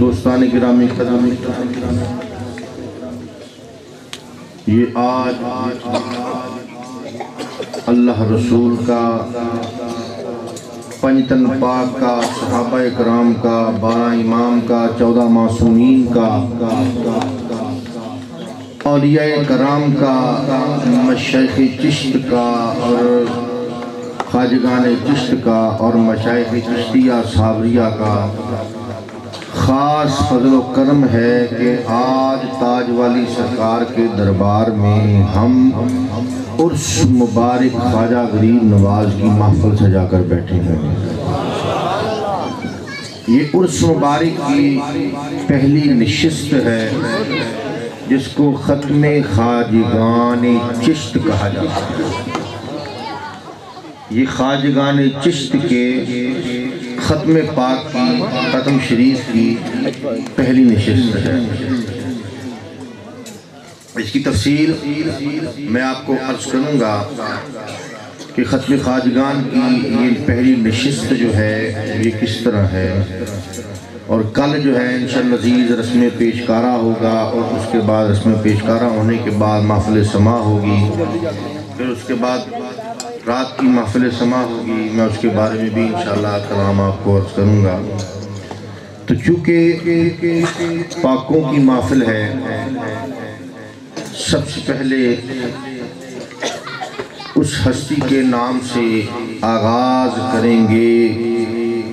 دوستان گرامی قدر، یہ آج اللہ رسول کا، پنجتن پاک کا، صحابہ کرام کا، 12 امام کا، 14 معصومین کا، اولیاء کرام کا، مشائخ چشت کا اور خواجگان چشت کا اور مشائخ چشتیہ صابریہ کا خاص فضل و کرم ہے کہ آج تاج والی سرکار کے دربار میں ہم عرس مبارک خواجہ غریب نواز کی محفل سجا کر بیٹھے ہیں۔ یہ عرس مبارک کی پہلی نشست ہے جس کو ختم خواجگان چشت کہا جاتا ہے۔ یہ خواجگان چشت کے ختم پاک کی، ختم شریف کی پہلی نشست ہے۔ اس کی تفصیل میں آپ کو عرض کروں گا کہ ختم خواجگان کی یہ پہلی نشست جو ہے یہ کس طرح ہے، اور کل جو ہے انشاءاللہ عزیز رسم پیشکارہ ہوگا، اور اس کے بعد رسم پیشکارہ ہونے کے بعد محفل سماع ہوگی، پھر اس کے بعد رات کی محفل سماع ہوگی۔ میں اس کے بارے میں بھی انشاءاللہ کلام آپ کو عرض کروں گا۔ تو چونکہ پاکوں کی محفل ہے، سب سے پہلے اس ہستی کے نام سے آغاز کریں گے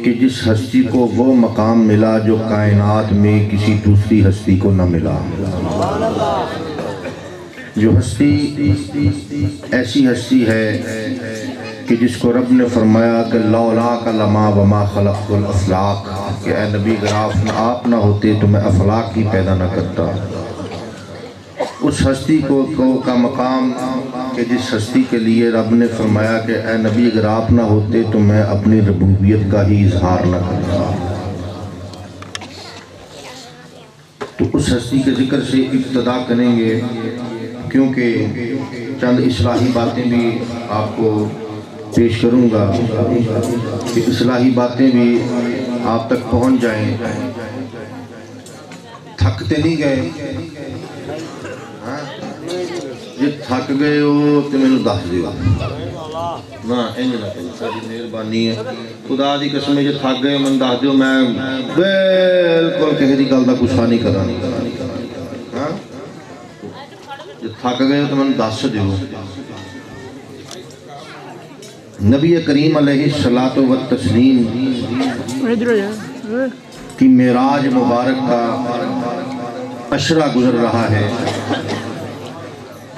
کہ جس ہستی کو وہ مقام ملا جو کائنات میں کسی دوسری ہستی کو نہ ملا۔ جو ہستی ایسی ہستی ہے کہ جس کو رب نے فرمایا کہ لولاک لما وما خلقت الافلاق، کہ اے نبی اگر آپ نہ ہوتے تو میں افلاق ہی پیدا نہ کرتا۔ اس ہستی کا مقام کہ جس ہستی کے لیے رب نے فرمایا کہ اے نبی اگر آپ نہ ہوتے تو میں اپنی ربوبیت کا ہی اظہار نہ کرتا۔ تو اس ہستی کے ذکر سے ابتدا کریں گے، کیونکہ چند اصلاحی باتیں بھی آپ کو پیش کروں گا کہ اصلاحی باتیں بھی آپ تک پہنچ جائیں۔ تھکتے نہیں گئے؟ جی تھک گئے ہو تو میں دس دیو نا، انج نہ کرو، ساری مہربانی ہے، خدا دی قسم ہے، جی تھک گئے میں دس دیو، میں بالکل کسی دی گل دا غصہ نہیں کرنا۔ جی تھک گئے تو میں دس دیو۔ نبی کریم علیہ الصلوۃ والتسلیم کی معراج مبارک کا عشرہ گزر رہا ہے،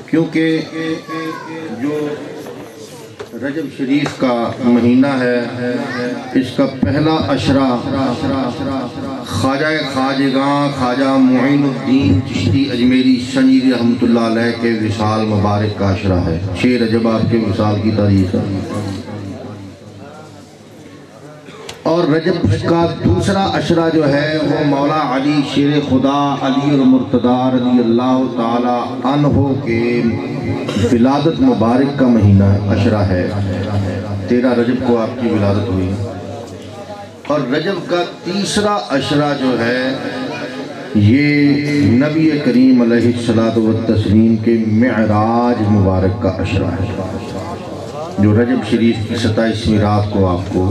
کیونکہ جو رجب شریف کا مہینہ ہے اس کا پہلا عشرہ خواجہ خواجگاں خواجہ معین الدین چشتی اجمیری سنجی رحمۃ اللہ علیہ کے وصال مبارک کا عشرہ ہے۔ 6 رجب آپ کے وصال کی تاریخ ہے، اور رجب کا دوسرا عشرہ جو ہے وہ مولا علی شیر خدا علی المرتضیٰ رضی اللہ تعالی عنہ کے ولادت مبارک کا مہینہ عشرہ ہے۔ 13 رجب کو آپ کی ولادت ہوئی، اور رجب کا تیسرا عشرہ جو ہے یہ نبی کریم علیہ الصلوۃ والتسلیم کے معراج مبارک کا عشرہ ہے، جو رجب شریف کی 27ویں رات کو آپ کو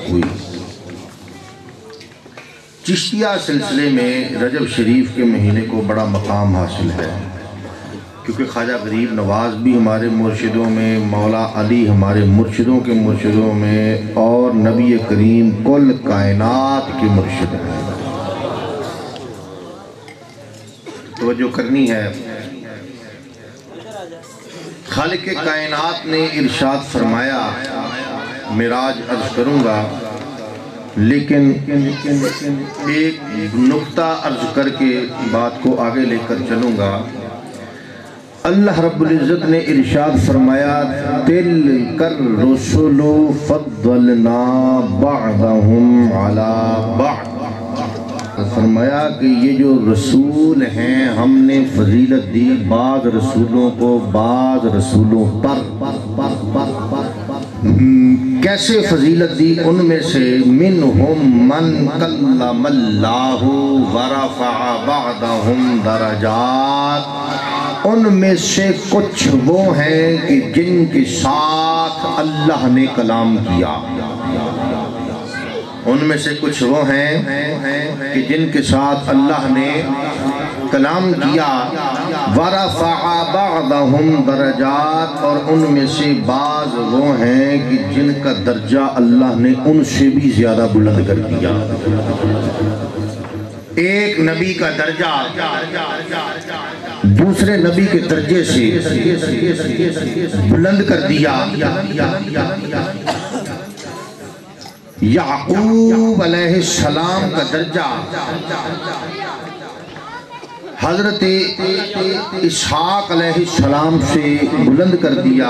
ہوئی۔ چشتیہ سلسلے میں رجب شریف کے مہینے کو بڑا مقام حاصل ہے، کیونکہ خواجہ غریب نواز بھی ہمارے مرشدوں میں، مولا علی ہمارے مرشدوں کے مرشدوں میں، اور نبی کریم کل کائنات کے مرشد ہیں۔ توجہ کرنی ہے، خالق کائنات نے ارشاد فرمایا، معراج عرض کروں گا لیکن ایک نقطہ عرض کر کے بات کو آگے لے کر چلوں گا۔ اللہ رب العزت نے ارشاد فرمایا، تِلْكَ الرُّسُلُ فَضَّلْنَا بَعْضَهُمْ عَلَى بَعْضٍ، فرمایا کہ یہ جو رسول ہیں ہم نے فضیلت دی بعض رسولوں کو بعض رسولوں پر۔ کیسے فضیلت دی؟ ان میں سے منہم من کلم اللہ ورفع بعضهم درجات، ان میں سے کچھ وہ ہیں کہ جن کے ساتھ اللہ نے کلام کیا، ان میں سے کچھ وہ ہیں کہ جن کے ساتھ اللہ نے کلام کیا، ورفع بعضهم درجات، اور ان میں سے بعض وہ ہیں کہ جن کا درجہ اللہ نے ان سے بھی زیادہ بلند کر دیا۔ ایک نبی کا درجہ دوسرے نبی کے درجے سے بلند کر دیا۔ یعقوب علیہ السلام کا درجہ حضرت اسحاق علیہ السلام سے بلند کر دیا۔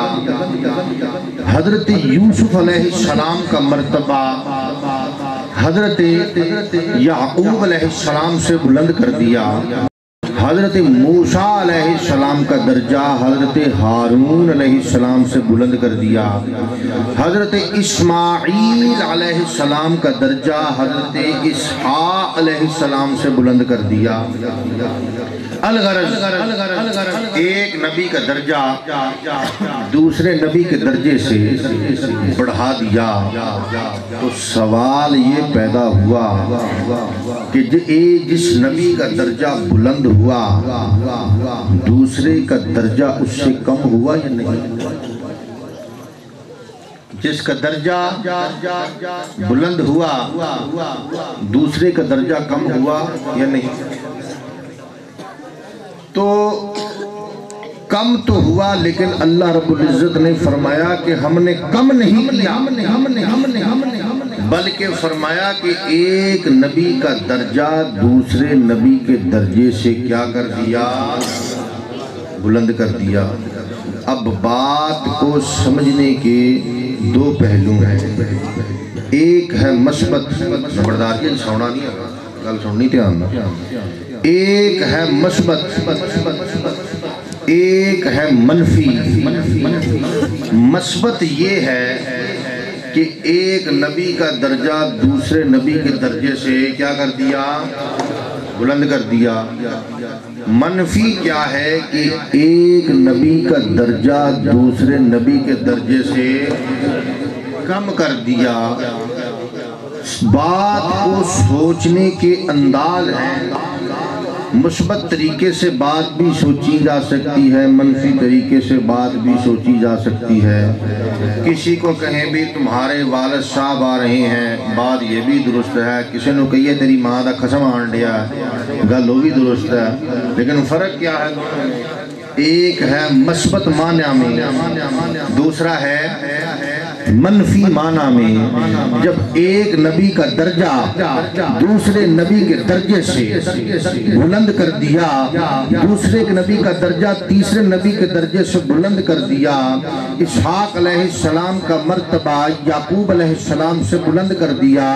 حضرت یوسف علیہ السلام کا مرتبہ حضرت یعقوب علیہ السلام سے بلند کر دیا۔ حضرت موسیٰ علیہ السلام کا درجہ حضرت ہارون علیہ السلام سے بلند کر دیا۔ حضرت اسماعیل علیہ السلام کا درجہ حضرت اسحاق علیہ السلام سے بلند کر دیا۔ الغرض ایک نبی کا درجہ دوسرے نبی کے درجے سے بڑھا دیا، تو سوال یہ پیدا ہوا کہ جس نبی کا درجہ بلند ہوا دوسرے کا درجہ اس سے کم ہوا یا نہیں؟ جس کا درجہ بلند ہوا دوسرے کا درجہ کم ہوا یا نہیں؟ تو کم تو ہوا، لیکن اللہ رب العزت نے فرمایا کہ ہم نے کم نہیں کیا، بلکہ فرمایا کہ ایک نبی کا درجہ دوسرے نبی کے درجے سے کیا کر دیا؟ بلند کر دیا۔ اب بات کو سمجھنے کے دو پہلو ہیں، ایک ہے مثبت، خبردار یہ سونا نہیں ہے، گل سننی دھیان نہ، ایک ہے مثبت، ایک ہے منفی۔ مثبت یہ ہے کہ ایک نبی کا درجہ دوسرے نبی کے درجے سے کیا کر دیا؟ بلند کر دیا۔ منفی کیا ہے کہ ایک نبی کا درجہ دوسرے نبی کے درجے سے کم کر دیا۔ بات کو سوچنے کے انداز ہیں، مثبت طریقے سے بات بھی سوچی جا سکتی ہے، منفی طریقے سے بات بھی سوچی جا سکتی ہے۔ کسی کو کہیں بھی تمہارے والد صاحب آ رہے ہیں، بات یہ بھی درست ہے۔ کسی نے کہیے تیری ماں دا قسم آن دیا، گل وہ بھی درست ہے، لیکن فرق کیا ہے؟ ایک ہے مثبت معنی میں، دوسرا ہے منفی معنی میں۔ جب ایک نبی کا درجہ دوسرے نبی کے درجے سے بلند کر دیا، دوسرے نبی کا درجہ تیسرے نبی کے درجے سے بلند کر دیا، اسحاق علیہ السلام کا مرتبہ یعقوب علیہ السلام سے بلند کر دیا،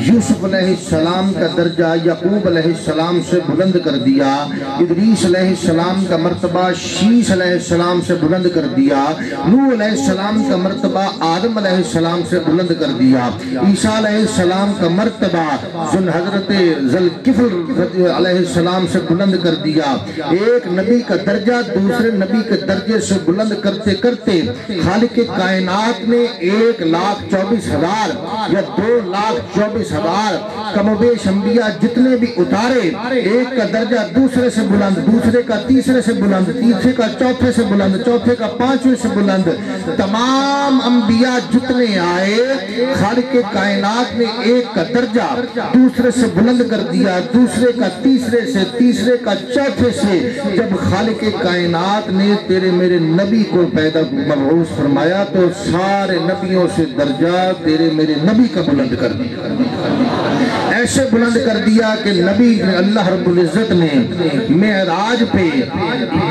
یوسف علیہ السلام کا درجہ یعقوب علیہ السلام سے بلند کر دیا، ادریس علیہ السلام کا مرتبہ شیش علیہ السلام سے بلند کر دیا، نوح علیہ السلام کا مرتبہ آدم علیہ السلام سے بلند کر دیا، عیسیٰ علیہ السلام کا مرتبہ حضرت ذوالکفل علیہ السلام سے بلند کر دیا۔ ایک نبی کا درجہ دوسرے نبی کے درجے سے بلند کرتے کرتے خالق کائنات نے 1,24,000 یا 2,24,000 کم و بیش انبیاء جتنے بھی اتارے، ایک کا درجہ دوسرے سے بلند، دوسرے کا تیسرے سے بلند، تیسرے کا چوتھے سے بلند، چوتھے کا پانچویں سے بلند، تمام انبیاء جتنے آئے خالق کائنات نے ایک کا درجہ دوسرے سے بلند کر دیا، دوسرے کا تیسرے سے، تیسرے کا چوتھے سے۔ جب خالق کائنات نے تیرے میرے نبی کو پیدا مبعوث فرمایا تو سارے نبیوں سے درجہ تیرے میرے نبی کا بلند کر دیا، ایسے بلند کر دیا کہ نبی اللہ رب العزت نے معراج پہ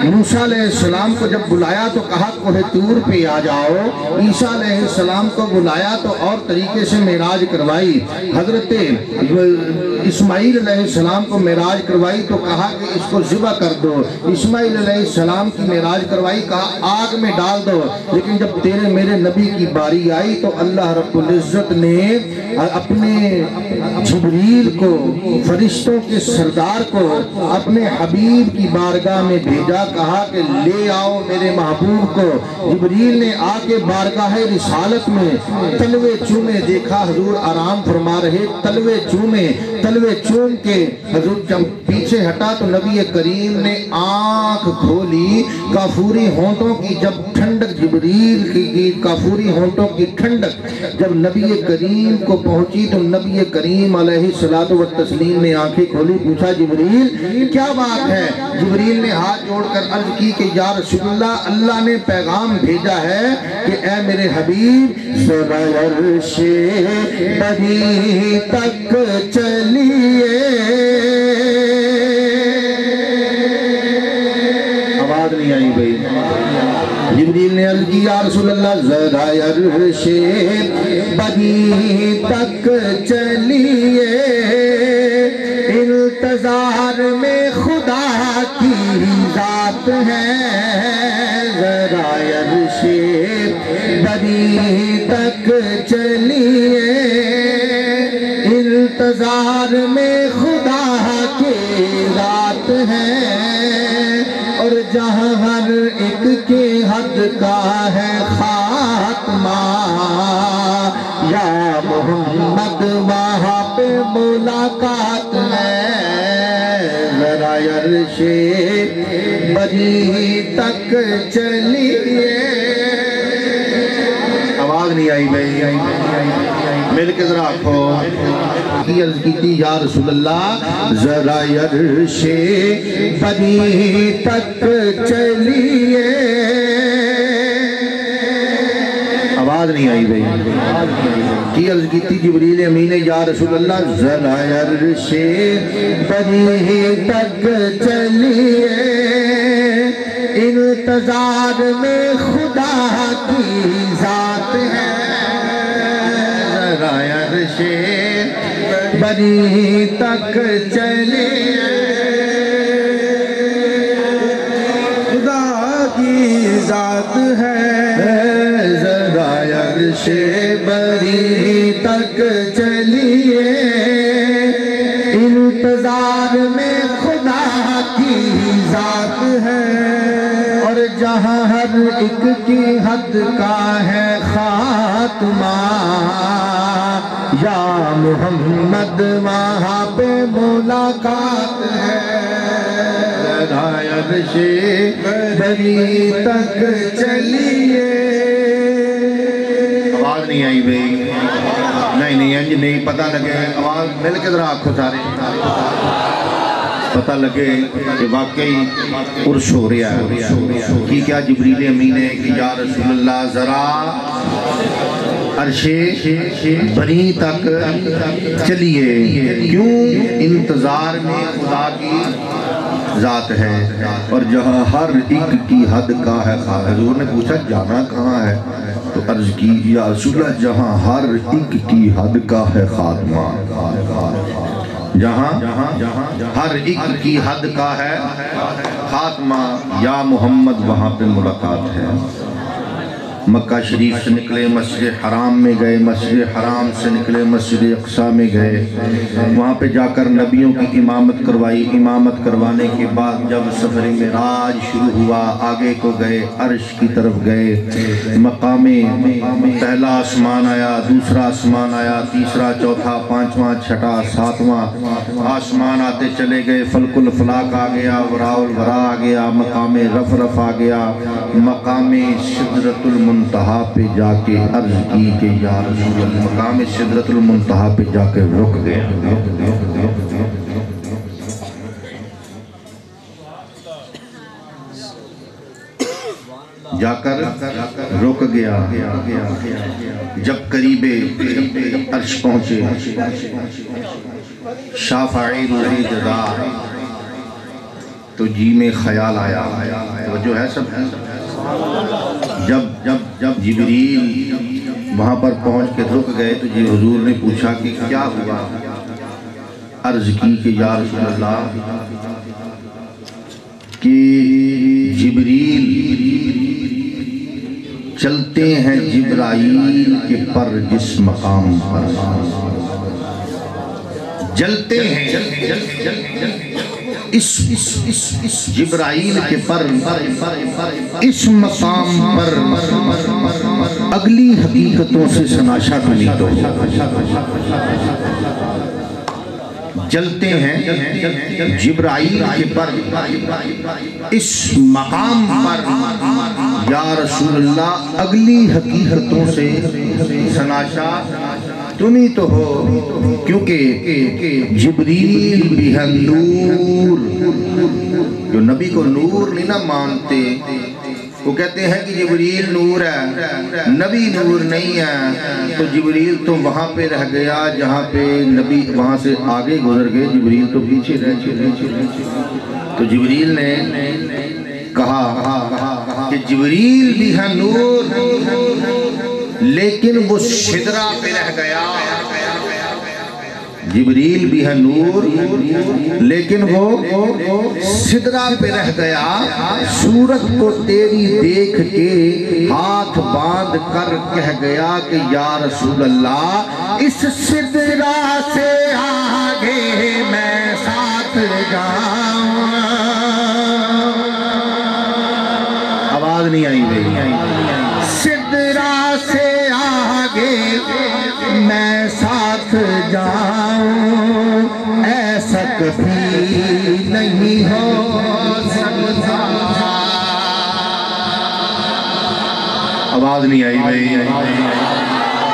موسیٰ علیہ السلام کو جب بلایا تو کہا کوہ طور پہ آ جاؤ، عیسیٰ علیہ السلام کو بلایا تو اور طریقے سے معراج کروائی، حضرت اسماعیل علیہ السلام کو معراج کروائی تو کہا کہ اس کو ذبح کر دو. اسماعیل علیہ السلام کی معراج کروائی، کہا آگ میں ڈال دو. لیکن جب تیرے میرے نبی کی باری آئی تو اللہ رب العزت نے اپنے جبریل کو، فرشتوں کے سردار کو اپنے حبیب کی بارگاہ میں بھیجا. کہا کہ لے آؤ میرے محبوب کو. جبریل نے آ کے بارگاہ رسالت میں تلوے چومے، دیکھا حضور آرام فرما رہے، تلوے چوم کے حضور جب پیچھے ہٹا تو نبی کریم نے آنکھ کھولی. کافوری ہونٹوں کی جب ٹھنڈک، جبریل کی کافوری ہونٹوں کی ٹھنڈک جب نبی کریم کو پہنچی تو نبی کریم علیہ السلام نے آنکھیں کھولی. پوچھا جبریل کیا بات ہے؟ جبریل نے ہاتھ جوڑ کر عرض کی کہ یا رسول اللہ، اللہ نے پیغام بھیجا ہے کہ اے میرے حبیب ذرا عرش بری تک چلیے. آواز نہیں آئی بھائی. جبریل نے عرض کی یا رسول اللہ ذرا عرش بری تک چلیے، انتظار میں خدا کی ذات ہے. ذرا عرش بری تک چلیے، انتظار میں خدا کی ذات ہے. اور جہاں ہر ایک کے حد کا ہے خاتمہ، یا محمد وہاں پہ ملاقات ہے. ذرا عرش بری تک چلیے. آواز نہیں آئی بھائی، مل کے ذرا آنکھو. کی عرض کی تھی یا رسول اللہ ذرا عرش بری تک چلیے. آواز نہیں آئی بھائی. کی عرض کی تھی جبریل امین یا رسول اللہ ذرا عرش بری تک چلیے، انتظار میں خدا کی ذات ہے. ذرا عرش بری تک چلیے، خدا کی ذات ہے. ذرا عرش بری تک چلیے، انتظار میں خدا کی ذات ہے. اور جہاں ہر ایک کی حد کا ہے خاتمہ، یا محمد وہاں پہ ملاقات ہے. ذرا عرش بری تک چلیے. آواز نہیں آئی بھائی. نہیں نہیں پتہ لگے. آواز مل کے ذرا آنکھو سارے پتہ لگے کہ واقعی عرش ہو رہا ہے. کی کیا جبریل امین ہے کہ یا رسول اللہ ذرا عرش بری تک چلیے، کیوں؟ انتظار میں خدا کی ذات ہے. اور جہاں ہر ایک کی حد کا ہے خاتمہ. حضور نے پوچھا جانا کہاں ہے؟ تو عرض کی یا رسول اللہ جہاں ہر ایک کی حد کا ہے خاتمہ، جہاں ہر ایک کی حد کا ہے خاتمہ، یا محمد وہاں پہ ملاقات ہے. مکہ شریف سے نکلے مسجد حرام میں گئے، مسجد حرام سے نکلے مسجد اقصی میں گئے. وہاں پہ جا کر نبیوں کی امامت کروائی. امامت کروانے کے بعد جب سفر معراج شروع ہوا، آگے کو گئے، عرش کی طرف گئے. مقام پہلا آسمان آیا، دوسرا آسمان آیا، تیسرا، چوتھا، پانچواں، چھٹا، ساتواں آسمان آتے چلے گئے. فلک الفلاق آ گیا، وراء الورا آ گیا، مقام رفرف آ گیا. مقام سدرۃ المنتہا پہ جا کے عرض کی کہ یا رسول اللہ، مقام سدرۃ المنتہا پہ جا کے رک گیا. جا کر رک گیا. جب قریب عرش پہنچے، شافعی روحی جدا، تو جی میں خیال آیا. جو ہے سب جب جبریل وہاں پر پہنچ کے رک گئے تو جی حضور نے پوچھا کہ کیا ہوا؟ عرض کی کہ یا رسول اللہ کہ جبریل چلتے ہیں جبرائیل کے پر جس مقام پر جلتے ہیں اس جبرائیل کے پر اس مقام پر اگلی حقیقتوں سے سناشا کنی تو جلتے ہیں جبرائیل کے پر اس مقام پر یا رسول اللہ اگلی حقیقتوں سے سناشا تمہیں تو ہو، کیونکہ جبریل بھی ہے نور، جو نبی کو نور نہیں نہ مانتے وہ کہتے ہیں کہ جبریل نور ہے، نبی نور نہیں ہے، تو جبریل تو وہاں پہ رہ گیا جہاں پہ نبی وہاں سے آگے گزر گئے، جبریل تو پیچھے رہ تو جبریل نے کہا کہ جبریل بھی ہے نور لیکن وہ سدرہ پہ رہ گیا، جبریل بھی ہے نور لیکن وہ سدرہ پہ رہ گیا، صورت کو تیری دیکھ کے ہاتھ باندھ کر کہہ گیا کہ یا رسول اللہ اس سدرہ سے آگے میں ساتھ جاؤں۔ آواز نہیں آئی بھئی، سدرہ سے آگے میں ساتھ جاؤں، ایسا کبھی نہیں ہو سکتا۔ آواز نہیں آئی بھئی،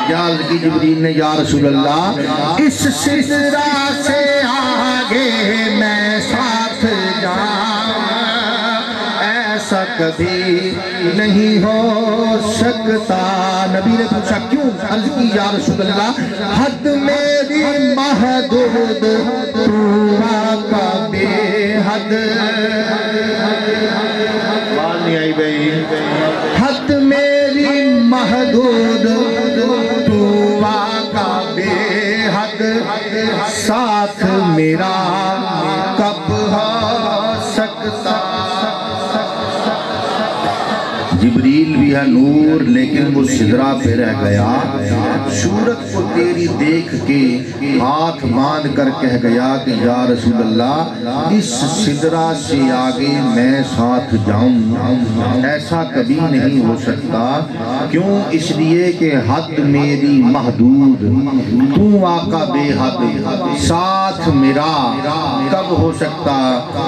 کیا عرض کی جبریل نے یا رسول اللہ اس سدرہ سے آگے میں ساتھ جاؤں، ایسا کبھی نہیں ہو سکتا۔ نبی نے پوچھا کیوں؟ عرض کی یا رسول اللہ حد میری محدود تو آقا بے حد، بات نہیں آئی بھئی، حد میری محدود تو آقا بے حد، ساتھ میرا کب ہو سکتا۔ جبریل بھی ہے نور لیکن وہ سدرہ پہ رہ گیا، صورت کو تیری دیکھ کے ہاتھ باندھ کر کہہ گیا کہ یا رسول اللہ اس سدرہ سے آگے میں ساتھ جاؤں، ایسا کبھی نہیں ہو سکتا۔ کیوں؟ اس لیے کہ حد میری محدود تو آقا بے حد، ساتھ میرا کب ہو سکتا۔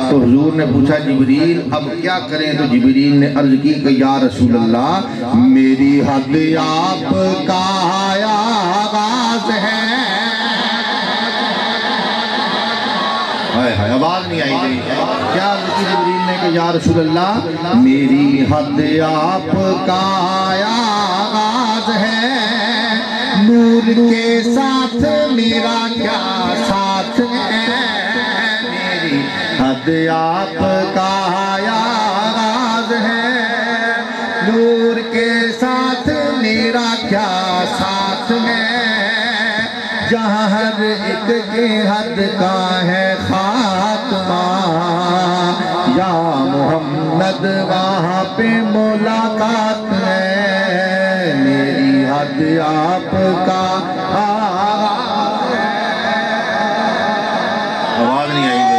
تو حضور نے پوچھا جبریل اب کیا کریں؟ تو جبریل نے عرض کی کہ یا رسول اللہ میری حد آپ کا آغاز ہے۔ آواز نہیں آئی گئی، کیا عرض کی جبریل نے کہ یا رسول اللہ میری حد آپ کا آغاز ہے، نور کے ساتھ میرا کیا ساتھ ہے، میری حد آپ کا آغاز ہے، نور کے ساتھ میرا کیا ساتھ ہے، جہاں ہر ایک کے حد کا ہے خاتمہ، یا محمد وہاں پہ ملاقات ہے، میری حد آپ کا آغاز ہے۔ آواز نہیں آئی گئی۔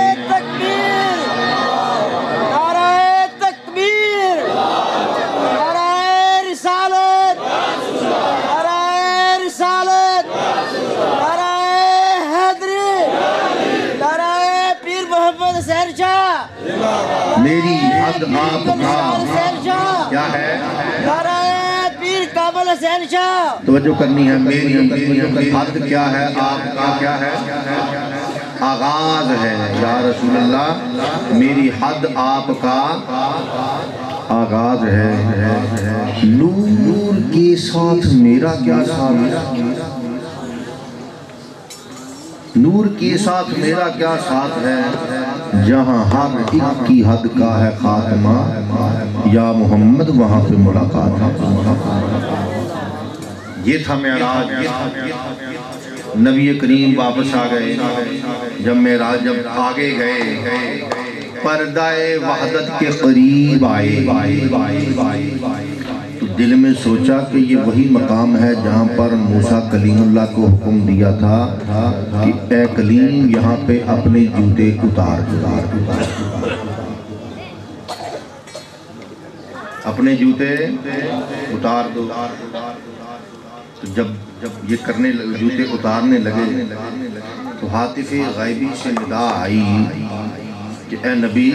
میری حد آپ کا کیا ہے؟ پیر کابل حسین شاہ، توجہ کرنی ہے، میری حد کیا ہے؟ آپ کا کیا ہے؟ آغاز ہے۔ یا رسول اللہ میری حد آپ کا آغاز ہے، نور کے ساتھ میرا کیا ساتھ، نور کے ساتھ میرا کیا ساتھ ہے، جہاں ہر ایک کی حد کا ہے خاتمہ، یا محمد وہاں پہ ملاقات ہے۔ یہ تھا معراج، نبی کریم واپس آ گئے، جب معراج جب آگے گئے پردہ وحدت کے قریب آئے تو دل میں سوچا کہ یہ وہی مقام ہے جہاں پر موسیٰ کلیم اللہ کو حکم دیا تھا کہ اے کلیم یہاں پہ اپنے جوتے اتار اپنے جوتے اتار دو۔ تو جب یہ جوتے اتارنے لگے تو ہاتف غیبی سے ندا آئی کہ اے نبی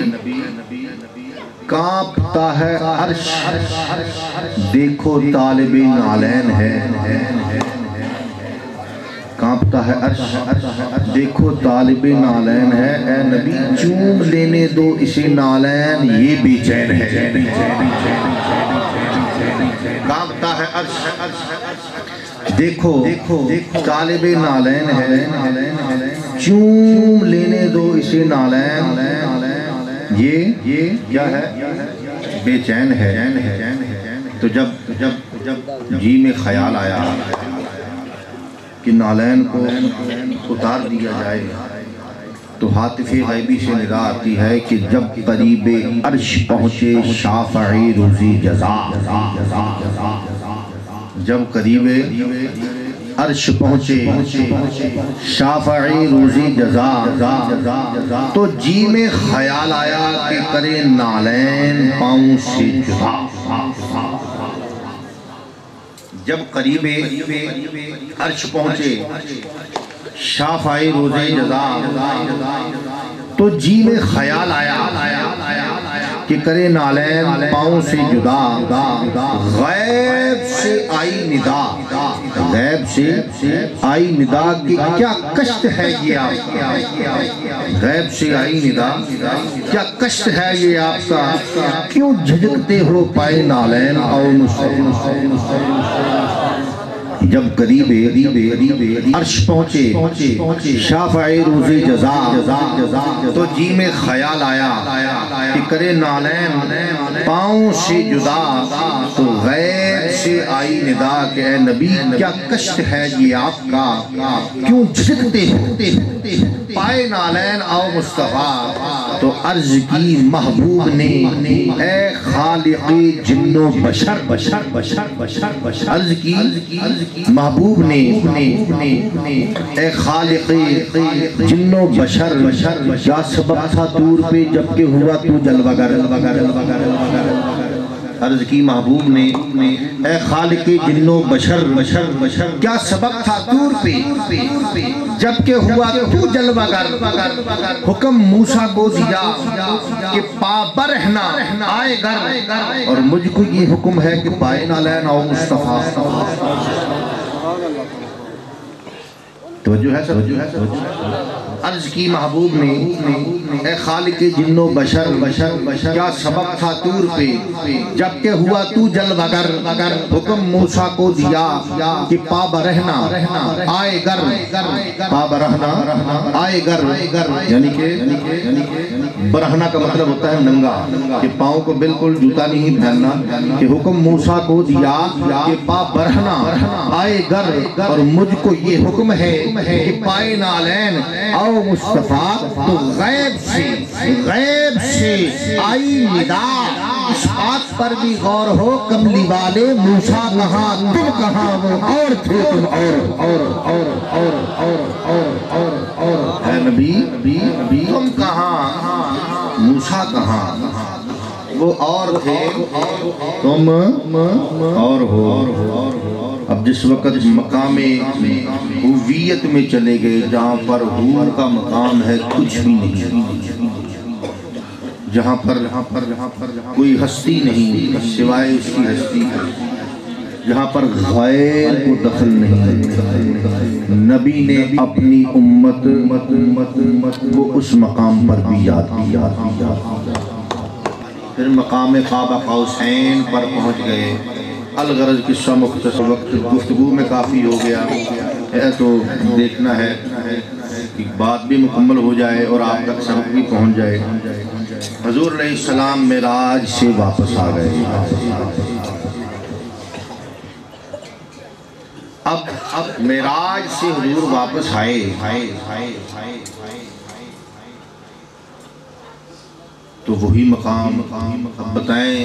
کانپتا ہے عرش، دیکھو طالب نالین ہے، کانپتا ہے عرش، دیکھو طالب نالین ہے، اے نبی چوم لینے دو اسے نالین، یہ بے چین ہے۔ کانپتا ہے عرش، دیکھو طالب نالین ہے، چوم لینے دو اسے نالین، یہ کیا ہے؟ بے چین ہے۔ تو جب جی میں خیال آیا کہ نالین کو اتار دیا جائے تو ہاتف غیبی سے ندا آتی ہے کہ جب قریب عرش پہنچے شافعی روزی جزا، جب قریب عرش پہنچے شافعی روزی جزا تو جی میں خیال آیا کہ کرے نالین پاؤں سے جدا۔ جب قریب عرش پہنچے شافعی روزی جزا تو جی میں خیال آیا کہ کرے نالین پاؤں سے جدا۔ غیب سے آئی ندا، غیب سے آئی ندا کہ کیا کشت ہے یہ آپ کا، غیب سے آئی ندا کیا کشت ہے یہ آپ کا، کیوں جھجکتے ہو پائے نالین آؤ جب قریب عرش پہنچے شافعی روزی جزا تو جی میں خیال آیا کہ کرے نالین پاؤں سے جدا، تو غیب سے آئی ندا کہ اے نبی کیا کشت ہے یہ آپ کا، کیوں جھجکتے ہو پائے نالین آؤ مصطفیٰ۔ تو عرض کی محبوب نے اے خالق جن و بشر، عرض کی محبوب نے اے خالق جن و بشر، کیا سبب تھا دور پہ جبکہ ہوا تو جلوہ گر۔ عرض کی محبوب نے اے خالق جن و بشر، کیا سبب تھا دور پہ جبکہ ہوا تو جلوہ گر۔ حکم موسیٰ کو دیا کہ پا برہنا آئے گر، اور مجھ کو یہ حکم ہے کہ پائے نالین آؤ مصطفیٰ۔ توجہ ہے۔ عرض کی محبوب نے اے خالق جن و بشر، کیا سبب تھا طور پہ جبکہ ہوا تو جلوہ گر۔ حکم موسیٰ کو دیا کہ پا برہنا آئے گر، پا برہنا آئے گر، یعنی کہ برہنا کا مطلب ہوتا ہے ننگا، کہ پاؤں کو بالکل جوتا نہیں پہننا، کہ حکم موسیٰ کو دیا کہ پا برہنا آئے گر، اور مجھ کو یہ حکم ہے کہ پائے نالین آؤ مصطفیٰ۔ تو غیب سے آئی ندا، اس بات پر بھی غور ہو کملی والے موسیٰ کہاں تم کہاں، وہ اور تھے تم اور اے نبی تم کہاں، موسیٰ کہاں، وہ اور تھے تم اور ہو۔ اب جس وقت مقام ہویت میں چلے گئے جہاں پر حور کا مقام ہے کچھ بھی نہیں، جہاں پر کوئی ہستی نہیں سوائے اس کی ہستی، جہاں پر غیر کو دخل نہیں، نبی نے اپنی امت کو اس مقام پر بھی یاد کیا۔ پھر مقام قاب قوسین پر پہنچ گئے۔ الغرض قصہ مختصر، وقت گفتگو میں کافی ہو گیا ہے، تو دیکھنا ہے کہ بات بھی مکمل ہو جائے اور آپ تک سبق بھی پہنچ جائے۔ حضور علیہ السلام معراج سے واپس آ گئے۔ اب معراج سے حضور واپس آئے تو وہی مقام بتائیں،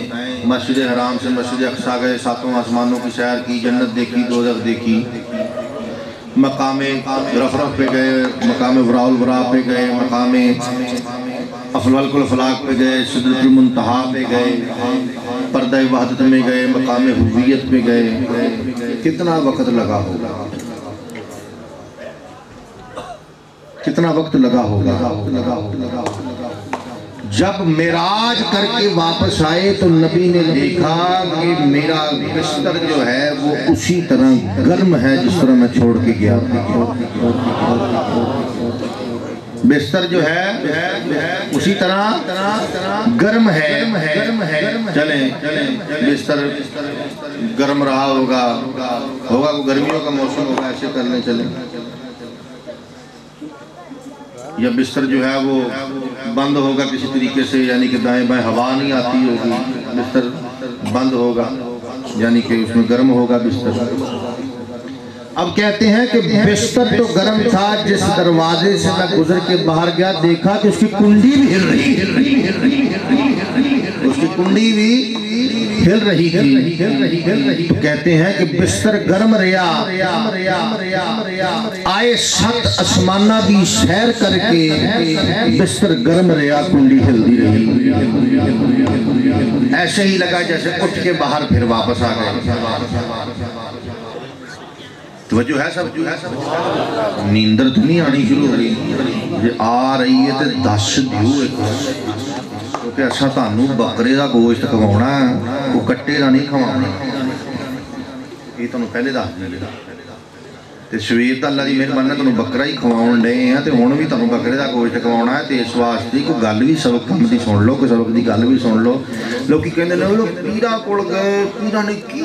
مسجد حرام سے مسجد اقصیٰ گئے، ساتوں آسمانوں کی سیر کی، جنت دیکھی، دوزخ دیکھی، مقام رفرف پہ گئے، مقام وراء الوراء پہ گئے، مقام افلاک الافلاق پہ گئے، سدرۃ المنتہا پہ گئے، پردہ وحدت میں گئے، مقام حویت پہ گئے. کتنا وقت لگا ہوگا، کتنا وقت لگا ہوگا. جب معراج کر کے واپس آئے تو نبی نے دیکھا کہ میرا بستر جو ہے وہ اسی طرح گرم ہے جس طرح میں چھوڑ کے گیا تھا. بستر جو ہے اسی طرح گرم ہے. چلیں بستر گرم رہا ہوگا وہ گرمیوں کا موسم ہوگا، ایسے کرنے چلیں. یا بستر جو ہے وہ بند ہوگا کسی طریقے سے، یعنی کہ دائیں بائیں ہوا نہیں آتی ہوگی، بستر بند ہوگا یعنی کہ اس میں گرم ہوگا بستر. اب کہتے ہیں کہ بستر تو گرم تھا، جس دروازے سے میں گزر کے باہر گیا دیکھا کہ اس کی کنڈی بھی ہل رہی اس کی کنڈی بھی ہل رہی تھی. تو کہتے ہیں کہ بستر گرم ریا آئے 7 آسمانہ بھی سیر کر کے بستر گرم ریا کنڈی ہلدی رہی. ایسے ہی لگا جیسے اٹھ کے باہر پھر واپس آ گئے. توجہ ہے سب نیندر تو نہیں آنی شروع ہو رہی، آ رہی ہے تو دس دیو کہ اچھا تانوں بکرے دا گوشت کھوانا وہ کٹے دا نہیں کھوانا. یہ تانوں پہلے دس دیا تے سویر دا اللہ دی مہربانی تانوں بکرا ہی کھواون ڈے ہیں تے ہن بھی تانوں بکرے دا گوشت کھوانا ہے. تے اس واسطے کوئی گل بھی سبق کم دی سن لو، کوئی سبق دی گل بھی سن لو. لوکی کہندے نے لوگ پیراں کول گئے، پیراں نے کی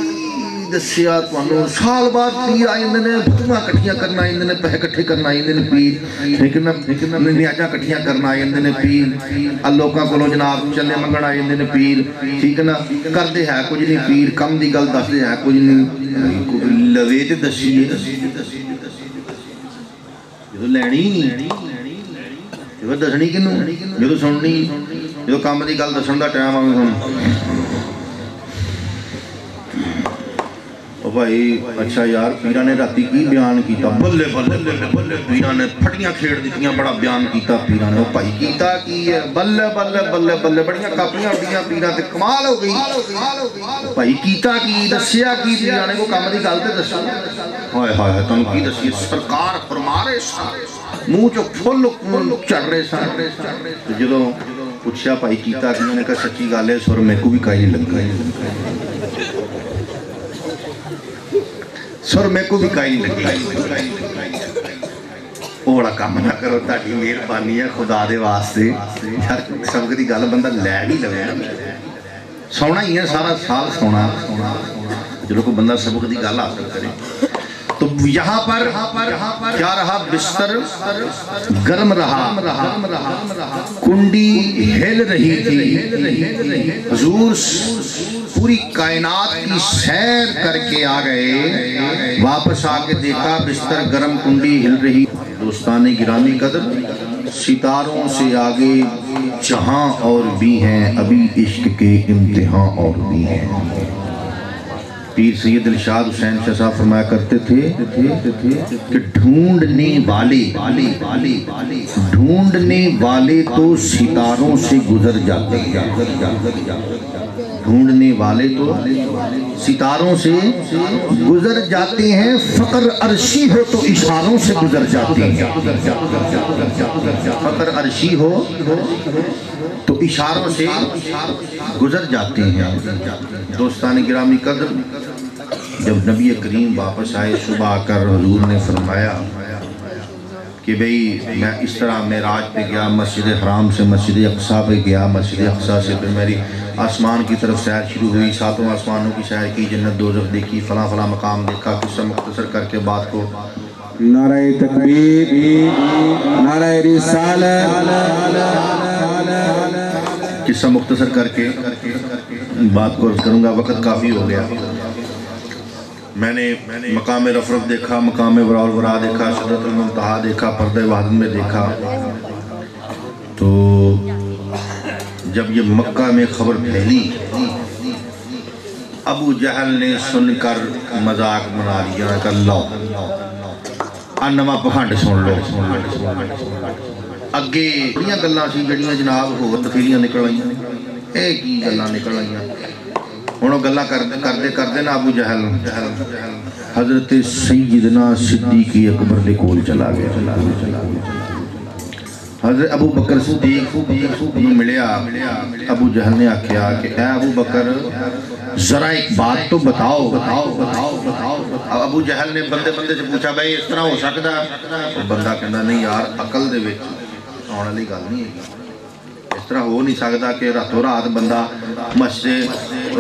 دسیا تانوں، سال بعد پیر آئے نے بھتواں کٹھیاں کرنا آئے نے، پیسے کٹھے کرنا آئے نے پیر، لیکن نیازاں کٹھیاں کرنا آئے نے پیر، لوکاں کولوں جناب چلے منگن آئے نے پیر. ٹھیک ہے نا، کردے ہے کچھ نہیں پیر، کم دی گل دسدے ہے کچھ نہیں. لوے تے دسیے جدوں لینی نہیں جدوں دسنی کنوں، جدوں سننی، جدوں کم دی گل دسن دا ٹائم آوے ہن. بھائی اچھا یار پیران نے راتی کی بیان کیتا، بلے بلے پیران نے پھٹیاں کھیڑ دیتیاں، بڑا بیان کیتا پیران نے. وہ بھائی کیتا کی ہے، بلے بلے بلے بلے بڑیاں کاپیاں اڑیاں پیران تے کمال ہو گئی. بھائی کیتا کی دسیا کی پیران نے کو کام دی گل تے دسو. ہائے ہائے تانوں کی دسی، سرکار فرما رہے سن، منہ چوں پھل چڑھ رہے سن. جدوں پوچھیا بھائی کیتا کی، نے کہا سچی گل ہے سر میرے کو بھی کائی نہیں لگا، سر میں کو بھی کائی نہیں لگی. وہ بڑا کام نہ کرو، تاکہ مہربانی ہے خدا دے واسطے. سبق دی گل بندہ لے بھی لوے، سونا ہی ہے سارا سال سونا. جو کوئی بندہ سبق دی گل حاصل کرے تو یہاں پر کیا رہا، بستر گرم رہا، کنڈی ہل رہی تھی. حضور پوری کائنات کی سیر کر کے آ گئے، واپس آ کے دیکھا بستر گرم کنڈی ہل رہی. دوستان گرامی قدر، ستاروں سے آگے جہاں اور بھی ہیں، ابھی عشق کے امتحان اور بھی ہیں. پیر سید ارشاد حسین شاہ صاحب فرمایا کرتے تھے کہ ڈھونڈنے والے تو ستاروں سے گزر جاتے ہیں. ڈھونڈنے والے تو ستاروں سے گزر جاتے ہیں، فقر عرشی ہو تو اشاروں سے گزر جاتے ہیں. فقر عرشی ہو تو اشاروں سے گزر جاتے ہیں. دوستان گرامی قدر، جب نبی کریم واپس آئے صبح آ کر حضور نے فرمایا کہ بھئی میں اس طرح معراج پہ گیا، مسجد حرام سے مسجد اقصیٰ پہ گیا، مسجد اقصیٰ سے پھر میری آسمان کی طرف سیر شروع ہوئی، 7 آسمانوں کی سیر کی، جنت دوزخ دیکھی، فلاں فلاں مقام دیکھا. قصہ مختصر کر کے بات کو نعرہ تکبیر، نعرہ رسالت، قصہ مختصر کر کے بات کو عرض کروں گا، وقت کافی ہو گیا. میں نے مقام رفرف دیکھا، مقام ورا دیکھا، سدرۃ المنتہا دیکھا، پردہ وحدت میں دیکھا. تو جب یہ مکہ میں خبر پھیلی، ابو جہل نے سن کر مذاق بنا لیا کہ اللہ نواں پکھنڈ سن لو. اگے بڑیاں گلاں سی جڑیاں جناب ہور تفیلیاں نکل آئیاں، اے کی گلاں نکل آئیاں. ہن او گلاں کردے نا ابو جہل حضرت سیدنا صدیق اکبر دے کول چلا گیا. حضرت ابو بکر صدیق نو ملیا. ابو جہل نے آکھیا کہ اے ابو بکر ذرا ایک بات تو بتاؤ. ابو جہل نے بندے سے پوچھا بھائی اس طرح ہو سکتا ہے؟ بندہ کہنا نہیں یار عقل دے وچ آنے والی گل نہیں ہے. اس طرح ہو نہیں سکتا کہ راتوں رات بندہ مسجد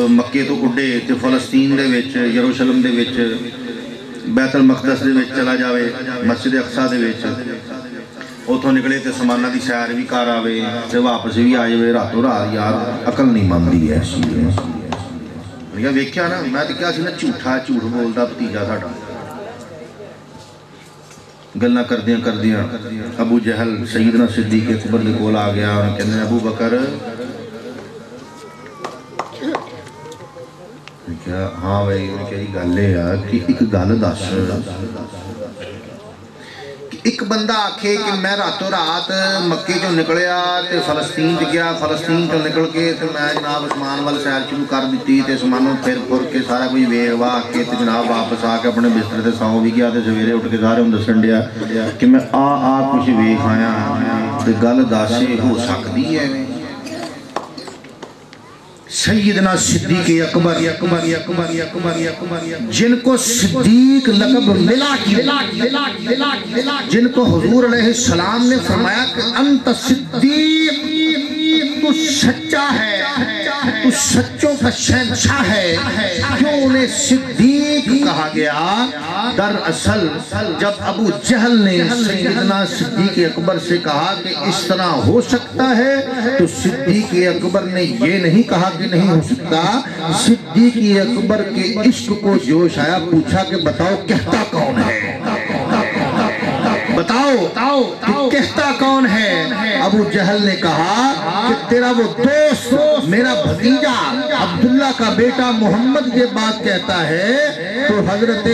مکے تو اڈے تے فلسطین دے وچ یروشلم دے وچ بیت المقدس دے وچ چلا جاوے، مسجد اقصی دے وچ اتوں نکلے تے سمانہ دی سیر بھی کر آوے تے واپس بھی آ جائے راتوں رات. یار عقل نہیں مانتی ایسی. ویکھیا نا میں تے کیا سی نا جھوٹ بولدا بھتیجا ساڈا. گلاں کردیاں ابو جہل سیدنا صدیق اکبر دے کول آ گیا. کہندے ابو بکر کیا ہاں بھائی کہی گل ہے کہ ایک گل دس. ایک بندہ آکھے کہ میں راتوں رات مکے چوں نکلیا تے فلسطین چ گیا، فلسطین چوں نکل کے تے میں جناب اسمان وال سیر شروع کر دیتی تے اسمانوں پھر کے سارا کوئی ویکھ واکھ کے تے جناب واپس آ کے اپنے بستر تے سو بھی گیا تے سویرے اٹھ کے سارے دسن ڈیا کہ میں آ کچھ ویکھ آیا. تے گل دس ہو سکتی ہے سیدنا صدیق اکبر جن کو صدیق لقب ملا جن کو حضور علیہ السلام نے فرمایا کہ انت صدیق، تو سچا ہے، تو سچوں کا شہنشاہ ہے. کیوں انہیں صدیق کہا گیا؟ دراصل جب ابو جہل نے سیدنا صدیق اکبر سے کہا کہ اس طرح ہو سکتا ہے تو صدیق اکبر نے یہ نہیں کہا کہ نہیں ہو سکتا. صدیق اکبر کے عشق کو جوش آیا، پوچھا کہ بتاؤ کہتا کون ہے، بتاؤ کہ کہتا کون ہے؟ ابو جہل نے کہا کہ تیرا وہ دوست میرا بھتیجا عبداللہ کا بیٹا محمد یہ بات کہتا ہے. تو حضرت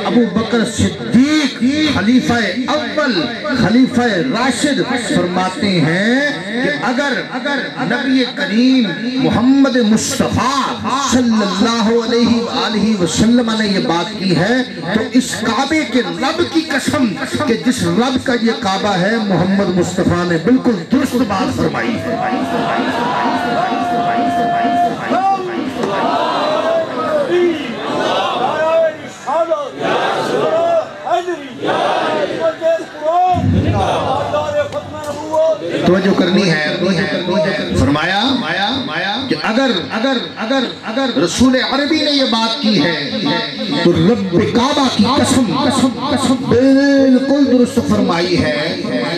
ابو بکر صدیق خلیفہ اول خلیفہ راشد فرماتے ہیں کہ اگر نبی کریم محمد مصطفیٰ صلی اللہ علیہ وآلہ وسلم نے یہ بات کی ہے تو اس کعبے کے رب کی قسم کہ جس رب کا یہ کعبہ ہے محمد مصطفیٰ نے بالکل درست بات فرمائی ہے. توجہ کرنی ہے. فرمایا کہ اگر رسول عربی نے یہ بات کی ہے تو رب کعبہ کی قسم بالکل درست فرمائی ہے.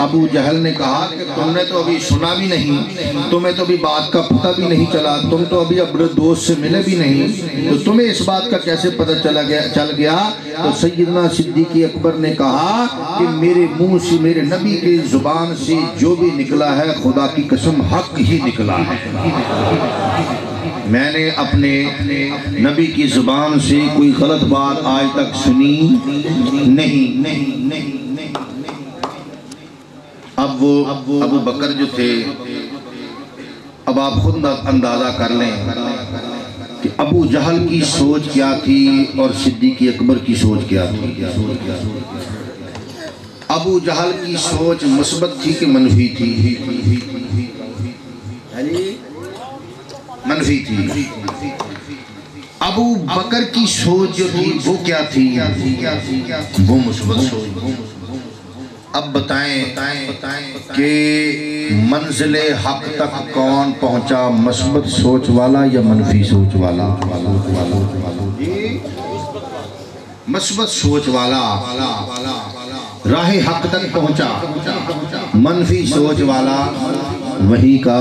ابو جہل نے کہا کہ تم نے تو ابھی سنا بھی نہیں، تمہیں تو ابھی بات کا پتہ بھی نہیں چلا، تم تو ابھی اپنے دوست سے ملے بھی نہیں، تو تمہیں اس بات کا کیسے پتہ چل گیا؟ تو سیدنا صدیق اکبر نے کہا کہ میرے منہ سے میرے نبی کے زبان سے جو بھی نکلا ہے خدا کی قسم حق ہی نکلا ہے. میں نے اپنے نبی کی زبان سے کوئی غلط بات آج تک سنی نہیں. اب وہ ابو بکر جو تھے، اب آپ خود اندازہ کر لیں کہ ابو جہل کی سوچ کیا تھی اور صدیق اکبر کی سوچ کیا تھی. ابو جہل کی سوچ مثبت تھی کہ منفی تھی؟ منفی تھی. ابو بکر کی سوچ جو تھی وہ کیا تھی؟ وہ مثبت سوچ. اب بتائیں کہ منزل حق تک کون پہنچا، مثبت سوچ والا یا منفی سوچ والا؟ مثبت سوچ والا راہ حق تک پہنچا، منفی سوچ والا وہیں کا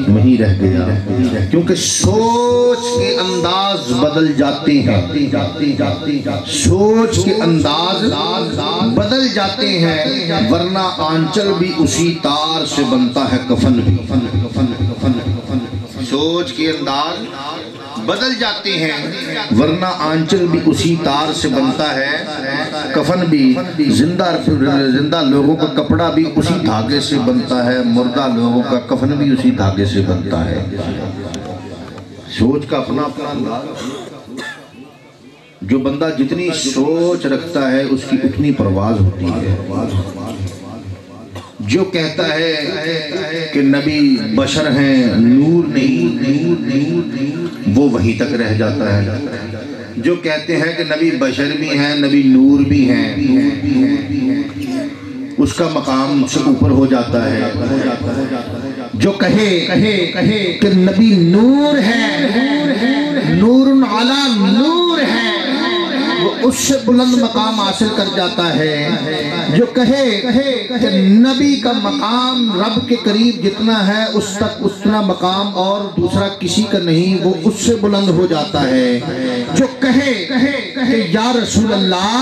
وہیں رہ گیا، کیونکہ سوچ کے انداز بدل جاتے ہیں، سوچ کے انداز بدل جاتے ہیں، ورنہ آنچل بھی اسی تار سے بنتا ہے کفن بھی۔ سوچ کے انداز بدل جاتے ہیں، ورنہ آنچل بھی اسی تار سے بنتا ہے کفن بھی۔ زندہ لوگوں کا کپڑا بھی اسی دھاگے سے بنتا ہے، مردہ لوگوں کا کفن بھی اسی دھاگے سے بنتا ہے۔ سوچ کا اپنا اپنا انداز، جو بندہ جتنی سوچ رکھتا ہے اس کی اتنی پرواز ہوتی ہے۔ جو کہتا ہے کہ نبی بشر ہیں نور نہیں، وہ وہیں تک رہ جاتا ہے۔ جو کہتے ہیں کہ نبی بشر بھی ہیں نبی نور بھی ہیں، اس کا مقام سے اوپر ہو جاتا ہے۔ جو کہے کہ نبی نور ہے، نور علی نور ہے، وہ اس سے بلند مقام حاصل کر جاتا ہے۔ جو کہے کہ نبی کا مقام رب کے قریب جتنا ہے اس تک اتنا مقام اور دوسرا کسی کا نہیں، وہ اس سے بلند ہو جاتا ہے۔ جو کہے کہ یا رسول اللہ،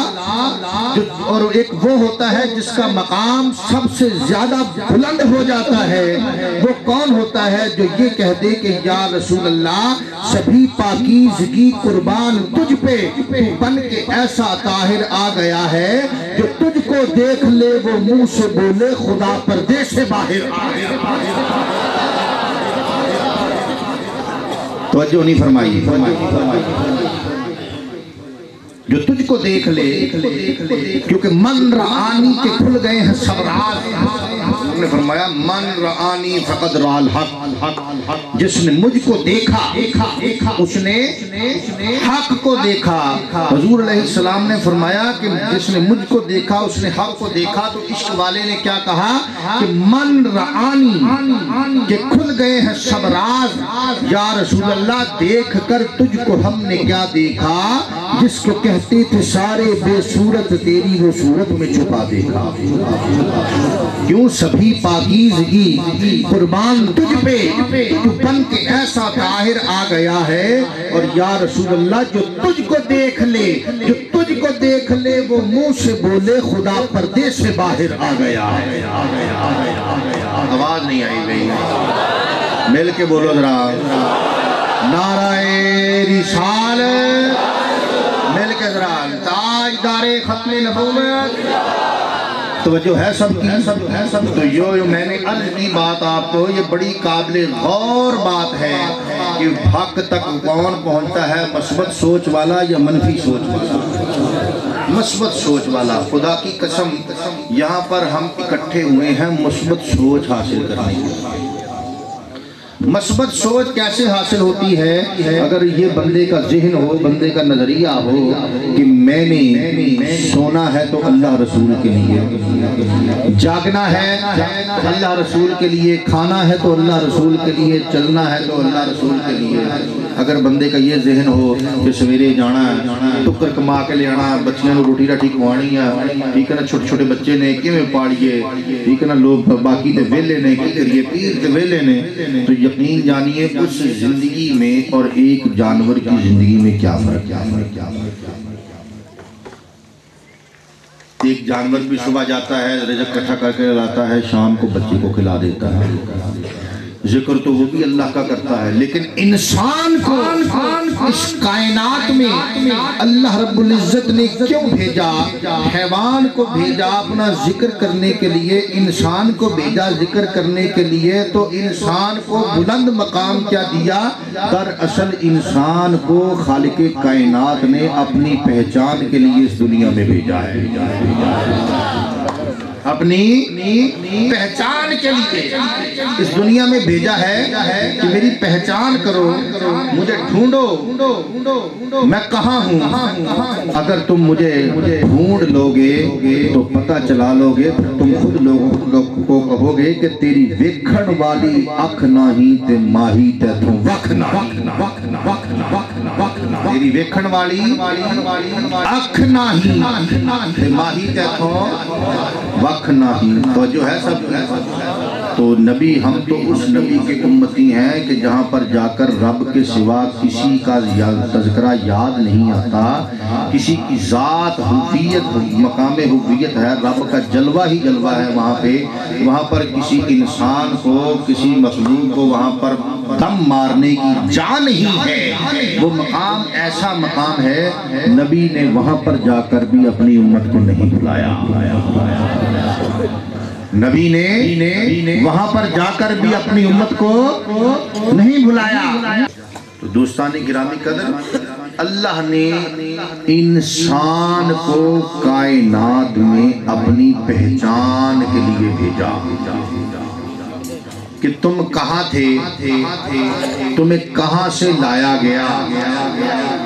اور ایک وہ ہوتا ہے جس کا مقام سب سے زیادہ بلند ہو جاتا ہے، وہ کون ہوتا ہے؟ جو یہ کہہ دے کہ یا رسول اللہ سبھی پاکیزگی قربان تجھ پہ، تو بن کے ایسا طاہر آ گیا ہے، جو تجھ کو دیکھ لے وہ منہ سے بولے خدا پردے سے باہر آ گیا۔ توجہ نہیں فرمائی، جو تجھ کو دیکھ لے، کیونکہ من رآنی کے کھل گئے ہیں سب راز۔ نے فرمایا من رآنی فقد رأى الحق، جس نے مجھ کو دیکھا اس نے حق کو دیکھا۔ حضور علیہ السلام نے فرمایا کہ جس نے مجھ کو دیکھا اس نے حق کو دیکھا۔ تو عشق والے نے کیا کہا کہ من رآنی کہ کھل گئے ہیں سب راز، یا رسول اللہ دیکھ کر تجھ کو ہم نے کیا دیکھا، جس کو کہتے تھے سارے بے صورت تیری وہ صورت میں چھپا دیکھا۔ کیوں؟ سبھی پاکیزگی قربان تجھ پہ، تو بن کے ایسا طاہر آ گیا ہے۔ اور یا رسول اللہ جو تجھ کو دیکھ لے، جو تجھ کو دیکھ لے وہ منہ سے بولے خدا پردے سے باہر آ گیا۔ آواز نہیں آئی بھئی، مل کے بولو ذرا، نعرہ رسالت، مل کے ذرا، تاجدار ختم نبوت۔ توجہ ہے سب کی؟ تو جو میں نے عرض کی بات آپ کو، یہ بڑی قابل غور بات ہے کہ حق تک کون پہنچتا ہے، مثبت سوچ والا یا منفی سوچ والا؟ مثبت سوچ والا۔ خدا کی قسم یہاں پر ہم اکٹھے ہوئے ہیں مثبت سوچ حاصل کرنے کے۔ مثبت سوچ کیسے حاصل ہوتی ہے؟ اگر یہ بندے کا ذہن ہو، بندے کا نظریہ ہو کہ میں نے سونا ہے تو اللہ رسول کے لیے، جاگنا ہے اللہ رسول کے لیے، کھانا ہے تو اللہ رسول کے لیے، چلنا ہے تو اللہ رسول کے لیے۔ اگر بندے کا یہ ذہن ہو کہ سویرے جانا ہے، ٹکر کما کے لے آنا، بچیاں نو روٹی راٹی کھوانی ہے، ٹھیک ہے نا، چھوٹے چھوٹے بچے نے کیویں پاڑیے، ٹھیک ہے نا، لوگ باقی تے ویلے نے کی کریے، پیر تے ویلے نے، تو یقین جانیے اس زندگی میں اور ایک جانور کی زندگی میں کیا فرق ہے۔ ایک جانور بھی صبح جاتا ہے، رزق اکٹھا کر کے لاتا ہے، شام کو بچے کو کھلا دیتا ہے، ذکر تو وہ بھی اللہ کا کرتا ہے، لیکن انسان کو اس کائنات میں اللہ رب العزت نے کیوں بھیجا؟ حیوان کو بھیجا اپنا ذکر کرنے کے لیے، انسان کو بھیجا ذکر کرنے کے لیے، تو انسان کو بلند مقام کیا دیا؟ دراصل انسان کو خالق کائنات نے اپنی پہچان کے لیے اس دنیا میں بھیجا ہے، اپنی پہچان کے لیے اس دنیا میں بھیجا ہے کہ میری پہچان کرو، مجھے ڈھونڈو میں کہاں ہوں۔ اگر تم مجھے ڈھونڈ لوگے تو پتہ چلا لوگے، تم خود لوگوں کو کہو گے کہ تیری ویکھن والی اکھ نہیں تے ماہی تے تم وکھ نہ، تیری ویکھن والی اکھ نہیں تے ماہی تے تم وکھ نہیں۔ تو جو ہے سب تو نبی ہم تو اس نبی کے امتی ہیں کہ جہاں پر جا کر رب کے سوا کسی کا تذکرہ یاد نہیں آتا، کسی کی ذات ہویت مقام ہویت ہے، رب کا جلوہ ہی جلوہ ہے وہاں پر کسی انسان کو کسی مخلوق کو وہاں پر دم مارنے کی جا نہیں ہے۔ وہ مقام ایسا مقام ہے، نبی نے وہاں پر جا کر بھی اپنی امت کو نہیں بلایا، نبی نے وہاں پر جا کر بھی اپنی امت کو نہیں بلایا۔ تو دوستان گرامی قدر، اللہ نے انسان کو کائنات میں اپنی پہچان کے لیے بھیجا کہ تم کہاں تھے، تمہیں کہاں سے لایا گیا،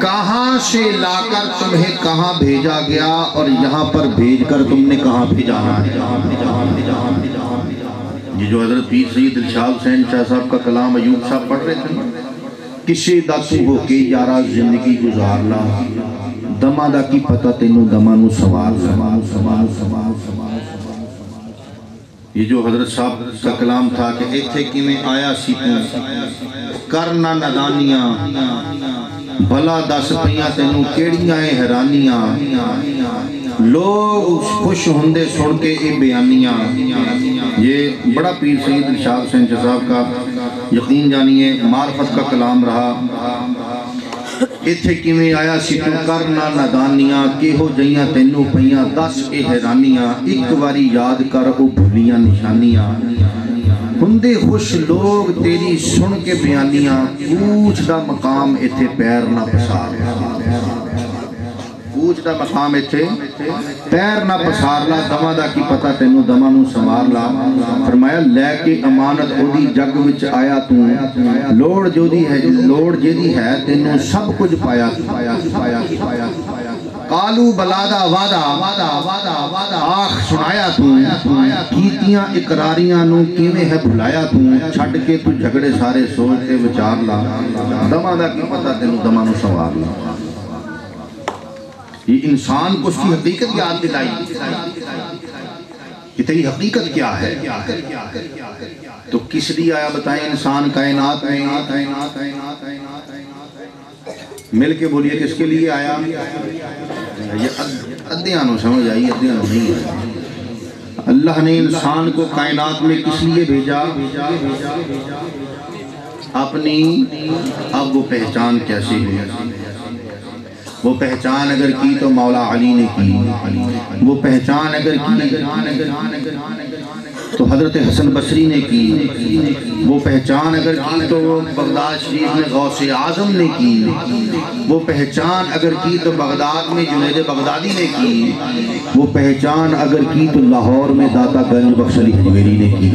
کہاں سے لا کر تمہیں کہاں بھیجا گیا، اور یہاں پر بھیج کر تم نے کہاں بھیجانا ہے۔ یہ جو حضرت پیر سید دلشاد حسین شاہ صاحب کا کلام ایوب صاحب پڑھ رہے تھے، کسے دا تو ہو کے یارا زندگی گزار لا، دما دا کی پتہ تینوں دما نو سوال۔ یہ جو حضرت صاحب کا کلام تھا کہ ایتھے کی میں آیا سی تو کرنا ندانیاں، بھلا دس پیاں تینوں کیڑیاں حیرانیاں، لوگ خوش ہوندے سن کے اے بیانیاں۔ یہ بڑا پیر سید دلشاد حسین شاہ صاحب کا یقین جانیے معرفت کا کلام رہا۔ ایتھے کی میں آیا سی تو کرنا ندانیاں، کہ ہو جائیاں تینوں پیاں دس اے حیرانیاں، ایک باری یاد کر او بھولیاں نشانیاں، ہندے خوش لوگ تیری سن کے بیانیاں، پوچھ دا مقام ایتھے پیر نہ پسار، پوچھ دا مقام ایتھے پیر نہ پسار لا، دما دا کی پتہ تینوں دما نو سمار لا۔ فرمایا لے کے امانت اودی جگ وچ آیا تو، لوڑ جو دی ہے تینوں سب کچھ پایا، قالو بلادہ وعدہ آخ سنایا تو، کیتیاں اقراریاں نو کیویں ہے بھلایا تو، چھڑ کے تو جھگڑے سارے سوچ کے وچار لا، دما دا کی پتہ تینوں دما نو سوار لا۔ یہ انسان کو اس کی حقیقت یاد دلائی کہ تیری حقیقت کیا ہے۔ تو کس لیے آیا بتائیں انسان کائنات میں؟ مل کے بولیے کس کے لیے آیا؟ یہ ادھیانوں سمجھ آئی، ادھیانوں نہیں آئی۔ اللہ نے انسان کو کائنات میں کس لیے بھیجا؟ اپنی اب وہ پہچان کیسے ہوئی؟ وہ پہچان اگر کی تو مولا علی نے کی، وہ پہچان اگر کی تو حضرت حسن بصری نے کی، وہ پہچان اگر کی تو بغداد شریف میں غوث اعظم نے کی، وہ پہچان اگر کی تو بغداد میں جنید بغدادی نے کی، وہ پہچان اگر کی تو لاہور میں داتا گنج بخش علی حویری نے کی۔